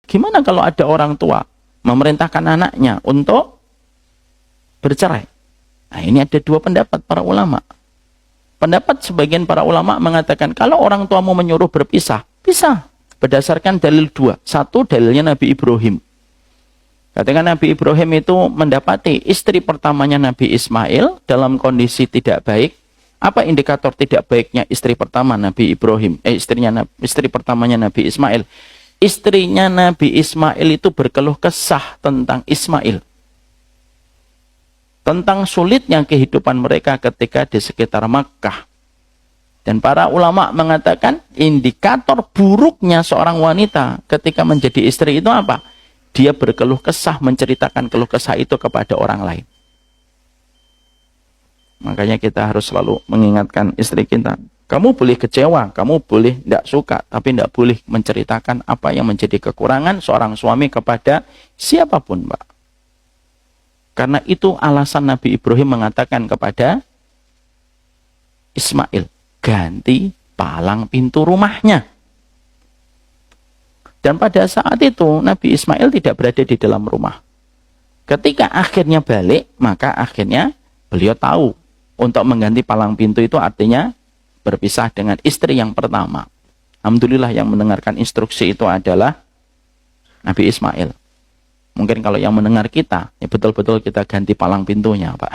Gimana kalau ada orang tua memerintahkan anaknya untuk bercerai? Nah, ini ada dua pendapat para ulama. Pendapat sebagian para ulama mengatakan kalau orang tua mau menyuruh berpisah, bisa. Berdasarkan dalil dua. Satu, dalilnya Nabi Ibrahim. Ketika Nabi Ibrahim itu mendapati istri pertamanya Nabi Ismail dalam kondisi tidak baik. Apa indikator tidak baiknya istri pertama Nabi Ibrahim? Istri pertamanya Nabi Ismail. Istrinya Nabi Ismail itu berkeluh kesah tentang Ismail. Tentang sulitnya kehidupan mereka ketika di sekitar Makkah. Dan para ulama mengatakan indikator buruknya seorang wanita ketika menjadi istri itu apa? Dia berkeluh kesah, menceritakan keluh kesah itu kepada orang lain. Makanya kita harus selalu mengingatkan istri kita. Kamu boleh kecewa, kamu boleh tidak suka, tapi tidak boleh menceritakan apa yang menjadi kekurangan seorang suami kepada siapapun, Mbak. Karena itu alasan Nabi Ibrahim mengatakan kepada Ismail, ganti palang pintu rumahnya. Dan pada saat itu Nabi Ismail tidak berada di dalam rumah. Ketika akhirnya balik, maka akhirnya beliau tahu untuk mengganti palang pintu itu artinya berpisah dengan istri yang pertama. Alhamdulillah yang mendengarkan instruksi itu adalah Nabi Ismail. Mungkin kalau yang mendengar kita, ya betul-betul kita ganti palang pintunya, Pak.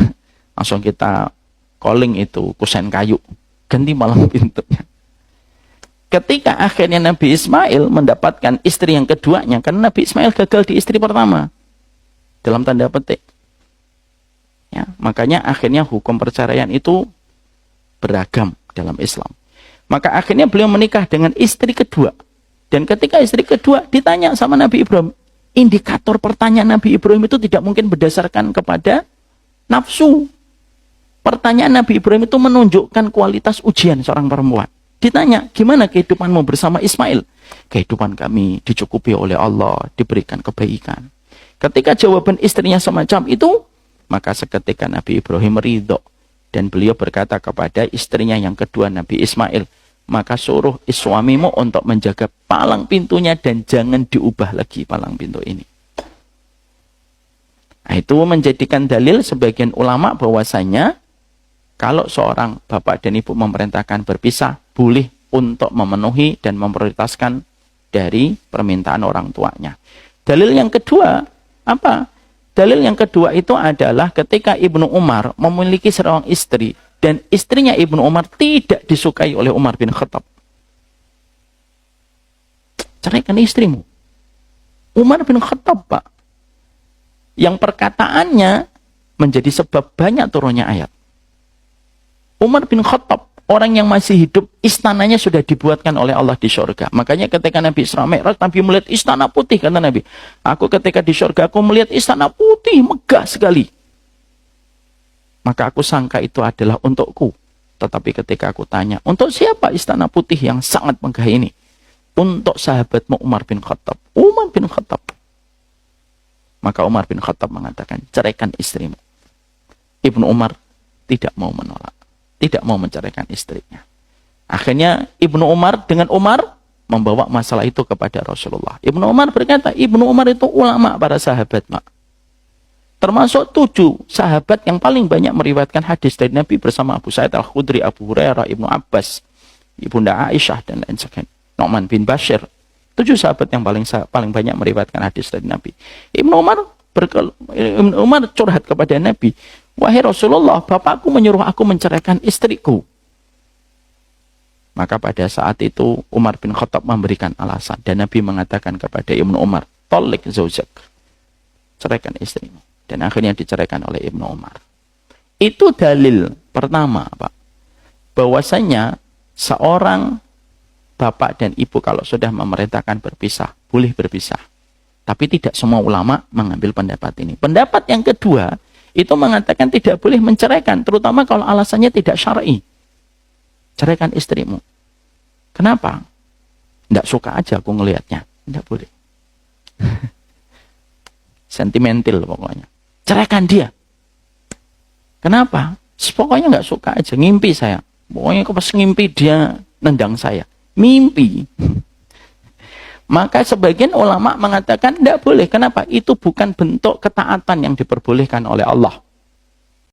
Langsung kita calling itu kusen kayu, ganti palang pintunya. Ketika akhirnya Nabi Ismail mendapatkan istri yang keduanya, karena Nabi Ismail gagal di istri pertama, dalam tanda petik. Ya, makanya akhirnya hukum perceraian itu beragam dalam Islam. Maka akhirnya beliau menikah dengan istri kedua. Dan ketika istri kedua ditanya sama Nabi Ibrahim, indikator pertanyaan Nabi Ibrahim itu tidak mungkin berdasarkan kepada nafsu. Pertanyaan Nabi Ibrahim itu menunjukkan kualitas ujian seorang perempuan. Ditanya, gimana kehidupanmu bersama Ismail? Kehidupan kami dicukupi oleh Allah, diberikan kebaikan. Ketika jawaban istrinya semacam itu, maka seketika Nabi Ibrahim ridho. Dan beliau berkata kepada istrinya yang kedua Nabi Ismail, maka suruh suamimu untuk menjaga palang pintunya dan jangan diubah lagi palang pintu ini. Nah, itu menjadikan dalil sebagian ulama bahwasanya kalau seorang bapak dan ibu memerintahkan berpisah, boleh untuk memenuhi dan memprioritaskan dari permintaan orang tuanya. Dalil yang kedua, apa? Dalil yang kedua itu adalah ketika Ibnu Umar memiliki seorang istri dan istrinya Ibnu Umar tidak disukai oleh Umar bin Khattab. Ceraikan istrimu. Umar bin Khattab, Pak, yang perkataannya menjadi sebab banyak turunnya ayat. Umar bin Khattab, orang yang masih hidup, istananya sudah dibuatkan oleh Allah di surga. Makanya ketika Nabi Isra Mi'raj, Nabi melihat istana putih, kata Nabi. Aku ketika di surga, aku melihat istana putih, megah sekali. Maka aku sangka itu adalah untukku. Tetapi ketika aku tanya, untuk siapa istana putih yang sangat megah ini? Untuk sahabatmu Umar bin Khattab. Umar bin Khattab. Maka Umar bin Khattab mengatakan, ceraikan istrimu. Ibnu Umar tidak mau menolak. Tidak mau menceraikan istrinya. Akhirnya Ibnu Umar dengan Umar membawa masalah itu kepada Rasulullah. Ibnu Umar berkata, Ibnu Umar itu ulama para sahabat, Mak. Termasuk 7 sahabat yang paling banyak meriwayatkan hadis dari Nabi bersama Abu Sa'id Al-Khudri, Abu Hurairah, Ibnu Abbas, Ibunda Aisyah, dan lain sebagainya. Nu'man bin Bashir. 7 sahabat yang paling banyak meriwayatkan hadis dari Nabi. Ibnu Umar curhat kepada Nabi, wahai Rasulullah, bapakku menyuruh aku menceraikan istriku. Maka pada saat itu Umar bin Khattab memberikan alasan. Dan Nabi mengatakan kepada Ibnu Umar, Talik zaujak. Ceraikan istrimu. Dan akhirnya diceraikan oleh Ibnu Umar. Itu dalil pertama, Pak. Bahwasanya seorang bapak dan ibu kalau sudah memerintahkan berpisah, boleh berpisah. Tapi tidak semua ulama mengambil pendapat ini. Pendapat yang kedua, itu mengatakan tidak boleh menceraikan, terutama kalau alasannya tidak syar'i. Ceraikan istrimu. Kenapa? Tidak suka aja aku ngelihatnya. Tidak boleh. Sentimental pokoknya. Ceraikan dia. Kenapa? Pokoknya nggak suka aja. Ngimpi saya. Pokoknya pas ngimpi dia nendang saya. Mimpi. Maka sebagian ulama mengatakan tidak boleh. Kenapa? Itu bukan bentuk ketaatan yang diperbolehkan oleh Allah.